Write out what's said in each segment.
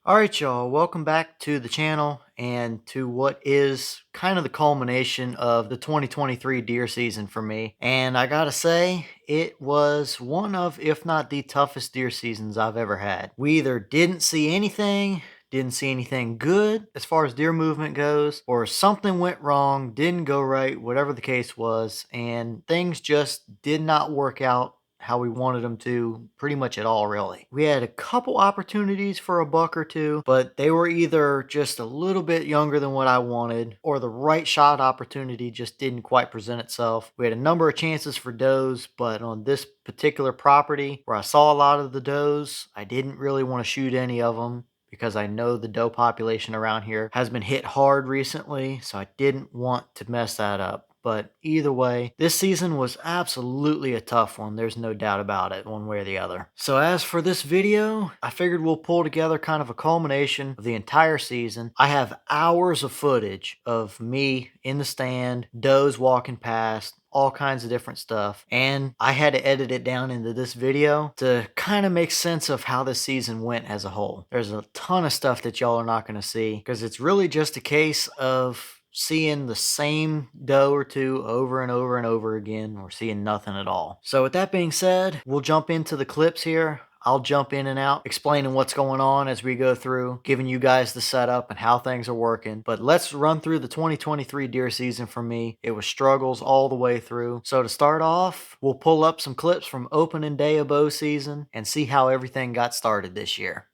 Alright y'all, welcome back to the channel and to what is kind of the culmination of the 2023 deer season for me. And I gotta say, it was one of, if not the toughest deer seasons I've ever had. We either didn't see anything good as far as deer movement goes, or something went wrong, didn't go right, whatever the case was, and things just did not work out how we wanted them to pretty much at all, really. We had a couple opportunities for a buck or two, but they were either just a little bit younger than what I wanted, or the right shot opportunity just didn't quite present itself. We had a number of chances for does, but on this particular property where I saw a lot of the does, I didn't really want to shoot any of them because I know the doe population around here has been hit hard recently, so I didn't want to mess that up. But either way, this season was absolutely a tough one. There's no doubt about it, one way or the other. So as for this video, I figured we'll pull together kind of a culmination of the entire season. I have hours of footage of me in the stand, does walking past, all kinds of different stuff, and I had to edit it down into this video to kind of make sense of how this season went as a whole. There's a ton of stuff that y'all are not going to see because it's really just a case of seeing the same doe or two over and over and over again, or seeing nothing at all. So with that being said, we'll jump into the clips here. I'll jump in and out, explaining what's going on as we go through, giving you guys the setup and how things are working. But let's run through the 2023 deer season for me. It was struggles all the way through. So to start off, we'll pull up some clips from opening day of bow season and see how everything got started this year.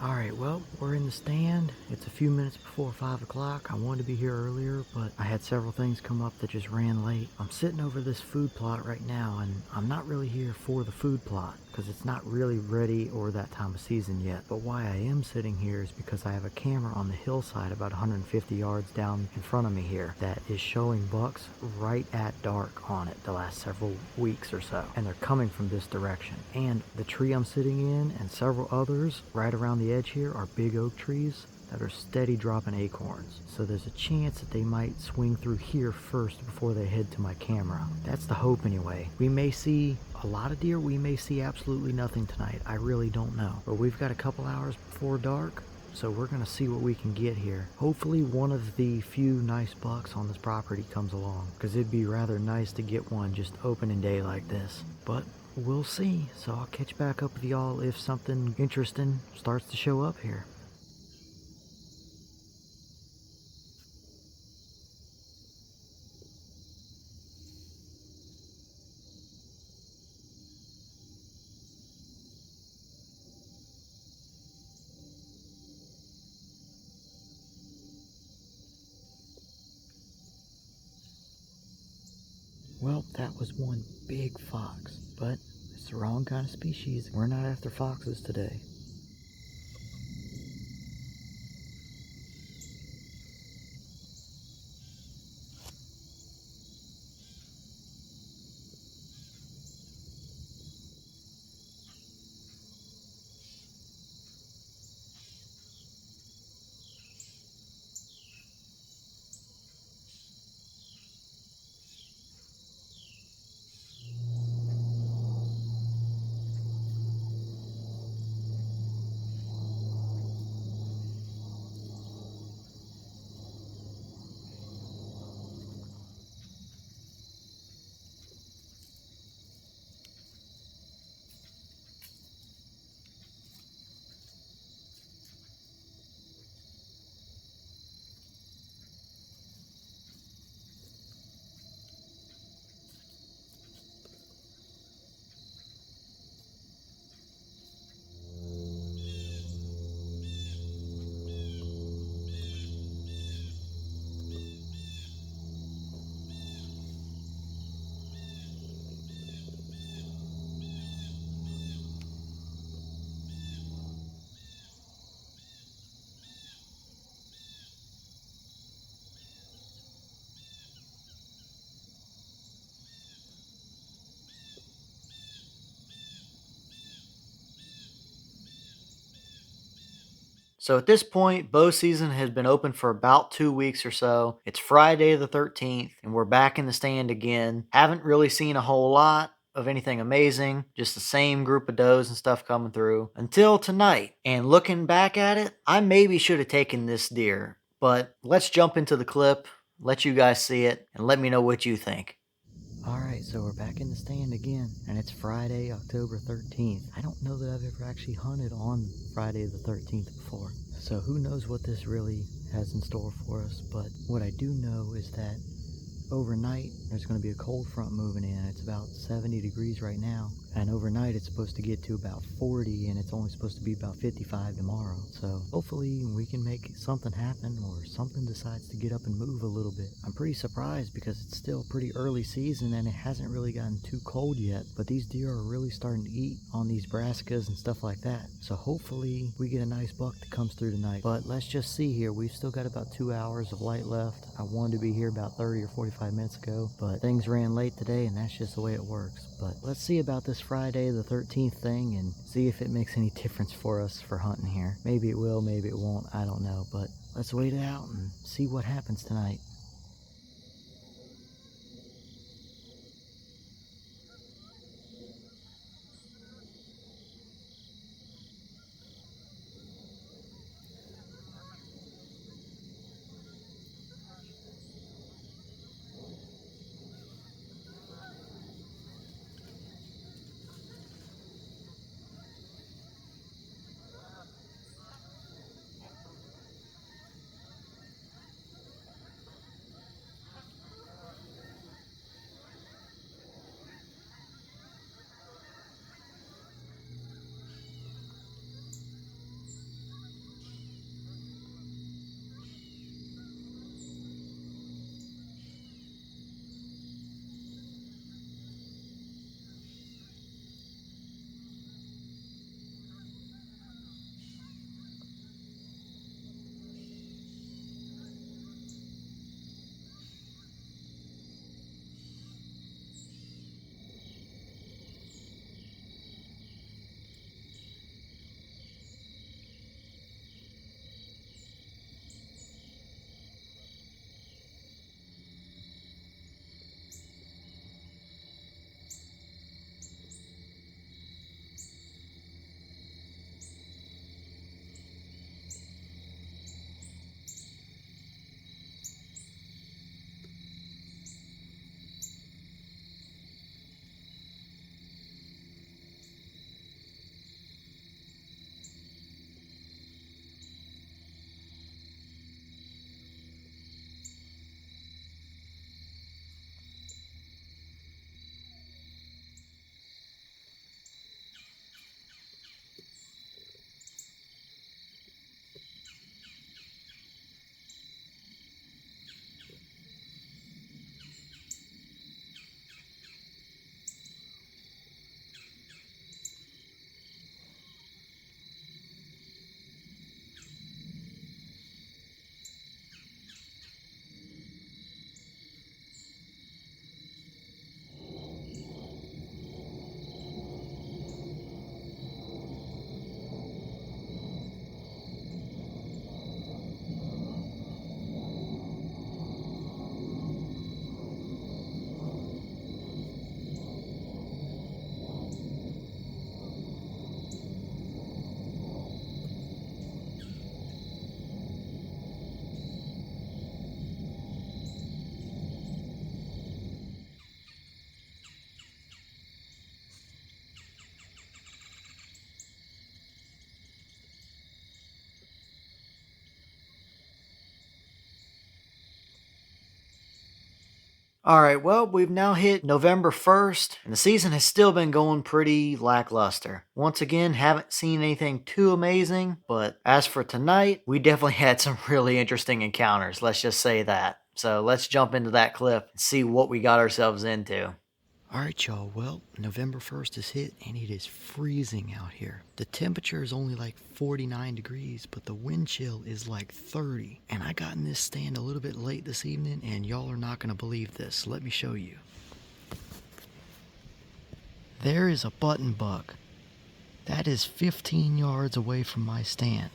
Alright, well, we're in the stand. It's a few minutes before 5 o'clock. I wanted to be here earlier, but I had several things come up that just ran late. I'm sitting over this food plot right now, and I'm not really here for the food plot because it's not really ready or that time of season yet. But why I am sitting here is because I have a camera on the hillside about 150 yards down in front of me here that is showing bucks right at dark on it the last several weeks or so. And they're coming from this direction. And the tree I'm sitting in and several others right around the edge here are big oak trees that are steady dropping acorns. So there's a chance that they might swing through here first before they head to my camera. That's the hope anyway. We may see a lot of deer, we may see absolutely nothing tonight. I really don't know. But we've got a couple hours before dark, so we're gonna see what we can get here. Hopefully one of the few nice bucks on this property comes along, because it'd be rather nice to get one just opening day like this. But we'll see. So I'll catch back up with y'all if something interesting starts to show up here. Well, that was one big fox, but it's the wrong kind of species. We're not after foxes today. So at this point, bow season has been open for about 2 weeks or so. It's Friday the 13th, and we're back in the stand again. Haven't really seen a whole lot. of anything amazing, just the same group of does and stuff coming through until tonight. And looking back at it, I maybe should have taken this deer, but let's jump into the clip, let you guys see it, and let me know what you think. Alright, so we're back in the stand again, and it's Friday, October 13th. I don't know that I've ever actually hunted on Friday the 13th before, so who knows what this really has in store for us, but what I do know is that overnight there's going to be a cold front moving in. It's about 70 degrees right now, and overnight it's supposed to get to about 40, and it's only supposed to be about 55 tomorrow. So hopefully we can make something happen, or something decides to get up and move a little bit. I'm pretty surprised because it's still pretty early season and it hasn't really gotten too cold yet, but these deer are really starting to eat on these brassicas and stuff like that. So hopefully we get a nice buck that comes through tonight. But let's just see here. We've still got about 2 hours of light left. I wanted to be here about 30 or 45 minutes ago, but things ran late today, and that's just the way it works. But let's see about this Friday the 13th thing and see if it makes any difference for us for hunting here. Maybe it will, maybe it won't, I don't know, but let's wait it out and see what happens tonight. All right, well, we've now hit November 1st, and the season has still been going pretty lackluster. Once again, haven't seen anything too amazing, but as for tonight, we definitely had some really interesting encounters, let's just say that. So let's jump into that clip and see what we got ourselves into. Alright y'all, well, November 1st is hit and it is freezing out here. The temperature is only like 49 degrees, but the wind chill is like 30. And I got in this stand a little bit late this evening, and y'all are not going to believe this. Let me show you. There is a button buck. That is 15 yards away from my stand.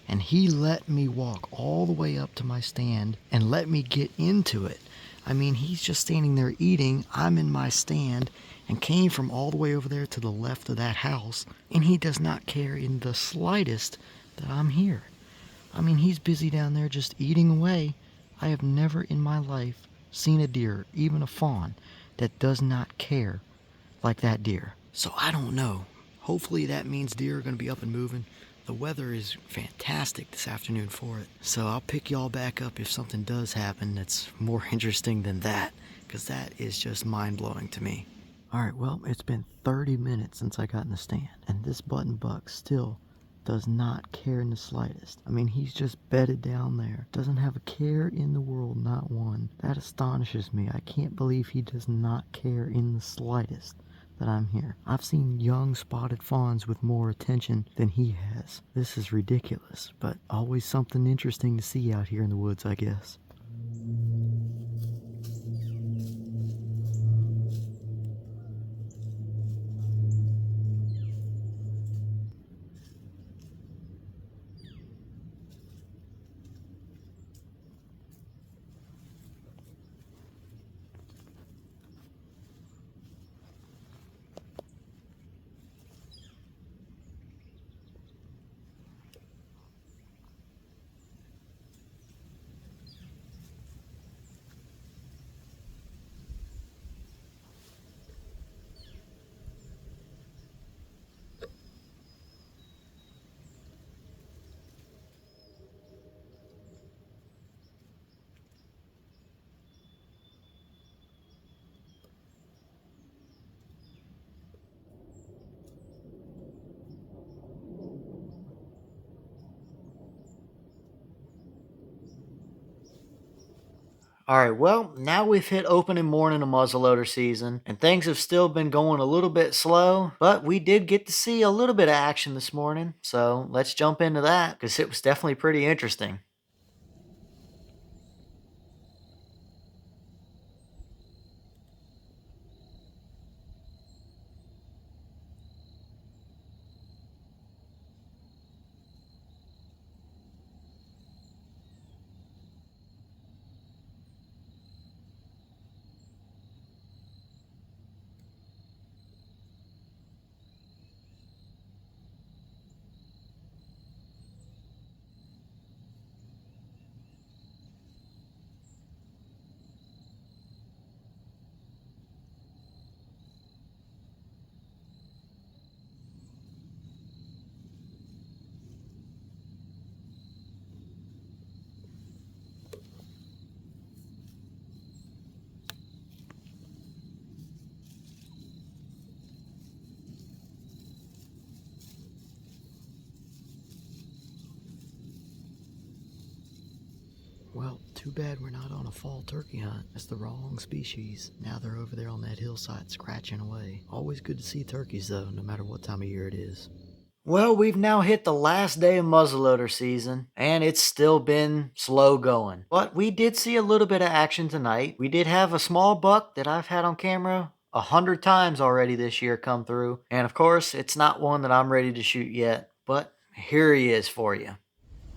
And he let me walk all the way up to my stand and let me get into it. I mean, he's just standing there eating, I'm in my stand, and came from all the way over there to the left of that house, and he does not care in the slightest that I'm here. I mean, he's busy down there just eating away. I have never in my life seen a deer, even a fawn, that does not care like that deer. So I don't know. Hopefully that means deer are going to be up and moving. The weather is fantastic this afternoon for it. So I'll pick y'all back up if something does happen that's more interesting than that, because that is just mind-blowing to me. Alright, well, it's been 30 minutes since I got in the stand, and this button buck still does not care in the slightest. I mean, he's just bedded down there. Doesn't have a care in the world, not one. That astonishes me. I can't believe he does not care in the slightest that I'm here. I've seen young spotted fawns with more attention than he has. This is ridiculous, but always something interesting to see out here in the woods, I guess. Alright, well, now we've hit opening morning of muzzleloader season, and things have still been going a little bit slow, but we did get to see a little bit of action this morning, so let's jump into that, because it was definitely pretty interesting. Well, too bad we're not on a fall turkey hunt. That's the wrong species. Now they're over there on that hillside scratching away. Always good to see turkeys though, no matter what time of year it is. Well, we've now hit the last day of muzzleloader season, and it's still been slow going. But we did see a little bit of action tonight. We did have a small buck that I've had on camera 100 times already this year come through. And of course, it's not one that I'm ready to shoot yet, but here he is for you.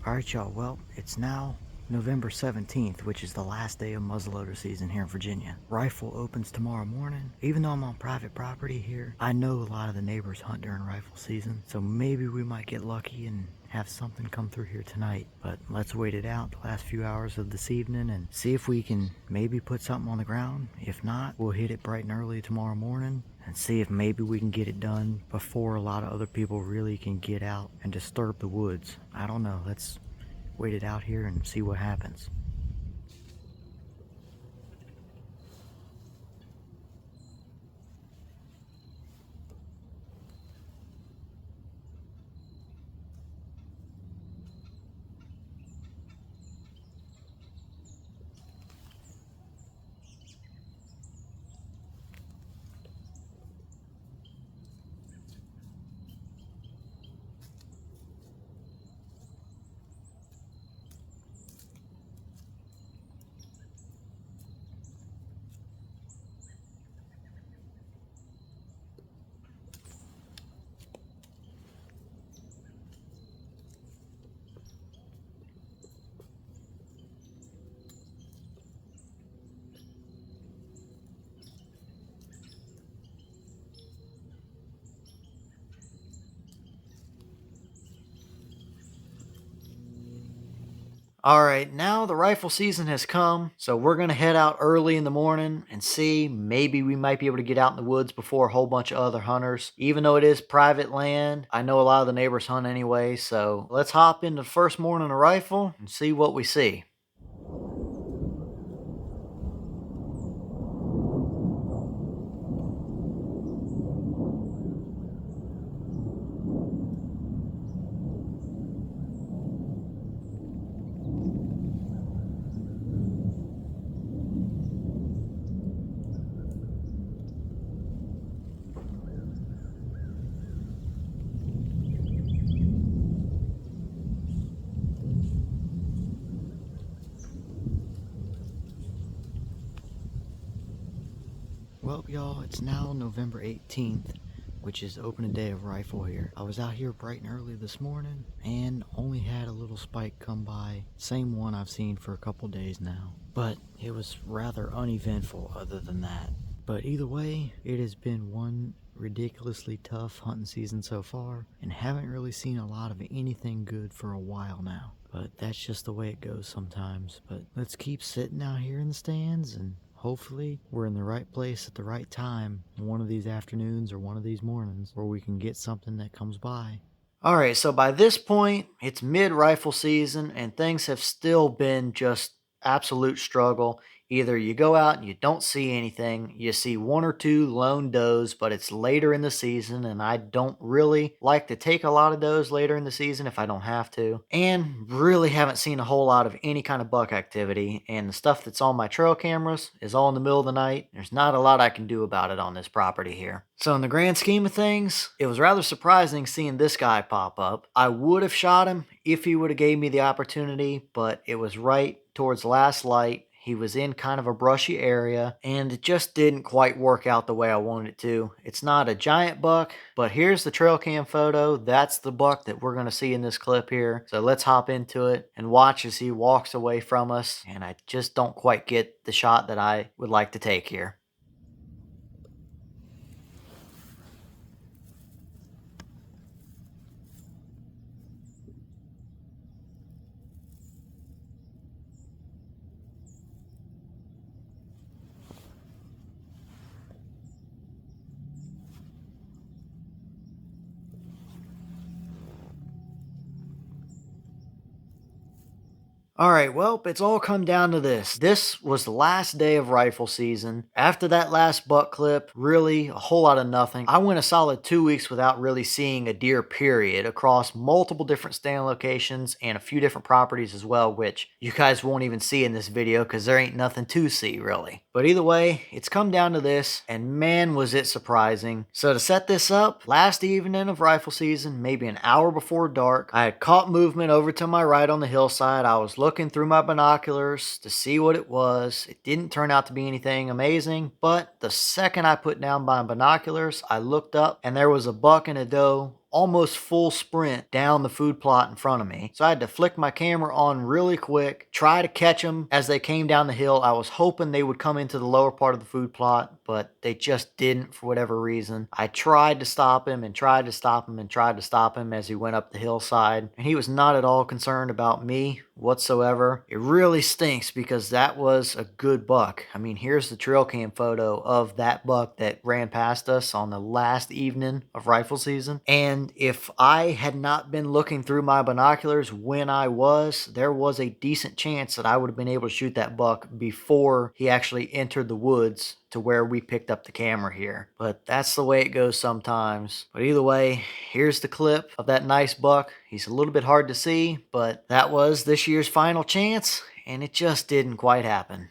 Alright y'all, well, it's now November 17th, which is the last day of muzzleloader season here in Virginia. Rifle opens tomorrow morning. Even though I'm on private property here, I know a lot of the neighbors hunt during rifle season, so maybe we might get lucky and have something come through here tonight. But let's wait it out the last few hours of this evening and see if we can maybe put something on the ground. If not, we'll hit it bright and early tomorrow morning and see if maybe we can get it done before a lot of other people really can get out and disturb the woods. I don't know. Let's wait it out here and see what happens. All right, now the rifle season has come, so we're going to head out early in the morning and see maybe we might be able to get out in the woods before a whole bunch of other hunters. Even though it is private land, I know a lot of the neighbors hunt anyway, so let's hop into the first morning of rifle and see what we see. Well, y'all, it's now November 18th, which is opening day of rifle here. I was out here bright and early this morning and only had a little spike come by. Same one I've seen for a couple days now. But it was rather uneventful other than that. But either way, it has been one ridiculously tough hunting season so far, and haven't really seen a lot of anything good for a while now. But that's just the way it goes sometimes. But let's keep sitting out here in the stands, and hopefully we're in the right place at the right time one of these afternoons or one of these mornings where we can get something that comes by. All right, so by this point, it's mid-rifle season and things have still been just absolute struggle. Either you go out and you don't see anything, you see one or two lone does, but it's later in the season, and I don't really like to take a lot of does later in the season if I don't have to. And really haven't seen a whole lot of any kind of buck activity, and the stuff that's on my trail cameras is all in the middle of the night. There's not a lot I can do about it on this property here. So in the grand scheme of things, it was rather surprising seeing this guy pop up. I would have shot him if he would have gave me the opportunity, but it was right towards last light. He was in kind of a brushy area, and it just didn't quite work out the way I wanted it to. It's not a giant buck, but here's the trail cam photo. That's the buck that we're going to see in this clip here. So let's hop into it and watch as he walks away from us, and I just don't quite get the shot that I would like to take here. All right, well, it's all come down to this. This was the last day of rifle season. After that last buck clip, really a whole lot of nothing. I went a solid 2 weeks without really seeing a deer, period, across multiple different stand locations and a few different properties as well, which you guys won't even see in this video because there ain't nothing to see, really. But either way, it's come down to this, and man, was it surprising. So to set this up, last evening of rifle season, maybe an hour before dark, I had caught movement over to my right on the hillside. I was looking through my binoculars to see what it was. It didn't turn out to be anything amazing, but the second I put down my binoculars, I looked up and there was a buck and a doe almost full sprint down the food plot in front of me. So I had to flick my camera on really quick, try to catch them as they came down the hill. I was hoping they would come into the lower part of the food plot, but they just didn't for whatever reason. I tried to stop him and tried to stop him and tried to stop him as he went up the hillside, and he was not at all concerned about me whatsoever. It really stinks because that was a good buck. I mean, here's the trail cam photo of that buck that ran past us on the last evening of rifle season. And if I had not been looking through my binoculars when I was, there was a decent chance that I would have been able to shoot that buck before he actually entered the woods to where we picked up the camera here. But that's the way it goes sometimes. But either way, here's the clip of that nice buck. He's a little bit hard to see, but that was this year's final chance, and it just didn't quite happen.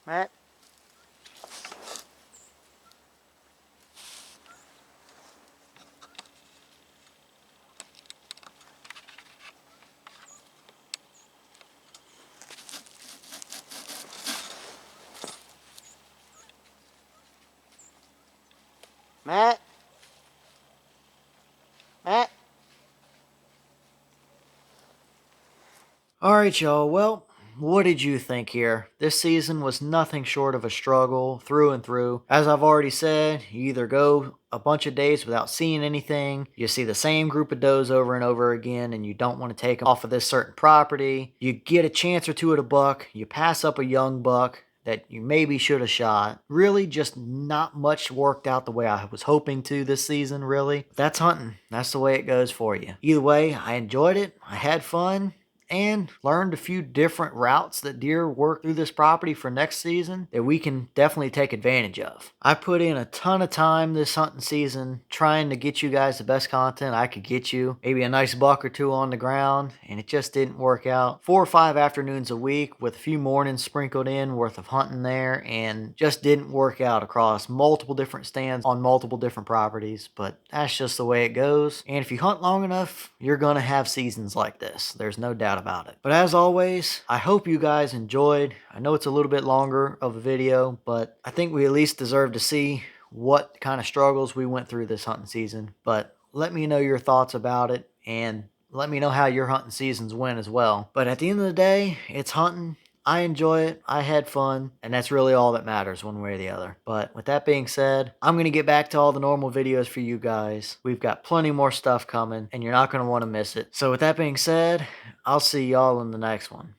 Matt? Matt? Matt? All right, y'all. Well, what did you think here? This season was nothing short of a struggle through and through. As I've already said, you either go a bunch of days without seeing anything, you see the same group of does over and over again, and you don't want to take them off of this certain property. You get a chance or two at a buck, you pass up a young buck that you maybe should have shot. Really just not much worked out the way I was hoping to this season, really. That's hunting. That's the way it goes for you. Either way, I enjoyed it. I had fun and learned a few different routes that deer work through this property for next season that we can definitely take advantage of. I put in a ton of time this hunting season trying to get you guys the best content I could get you. Maybe a nice buck or two on the ground, and it just didn't work out. 4 or 5 afternoons a week with a few mornings sprinkled in worth of hunting there, and just didn't work out across multiple different stands on multiple different properties, but that's just the way it goes. And if you hunt long enough, you're gonna have seasons like this. There's no doubt about it. But as always, I hope you guys enjoyed. I know it's a little bit longer of a video, but I think we at least deserve to see what kind of struggles we went through this hunting season. But let me know your thoughts about it, and let me know how your hunting seasons went as well. But at the end of the day, it's hunting. I enjoy it, I had fun, and that's really all that matters one way or the other. But with that being said, I'm going to get back to all the normal videos for you guys. We've got plenty more stuff coming, and you're not going to want to miss it. So with that being said, I'll see y'all in the next one.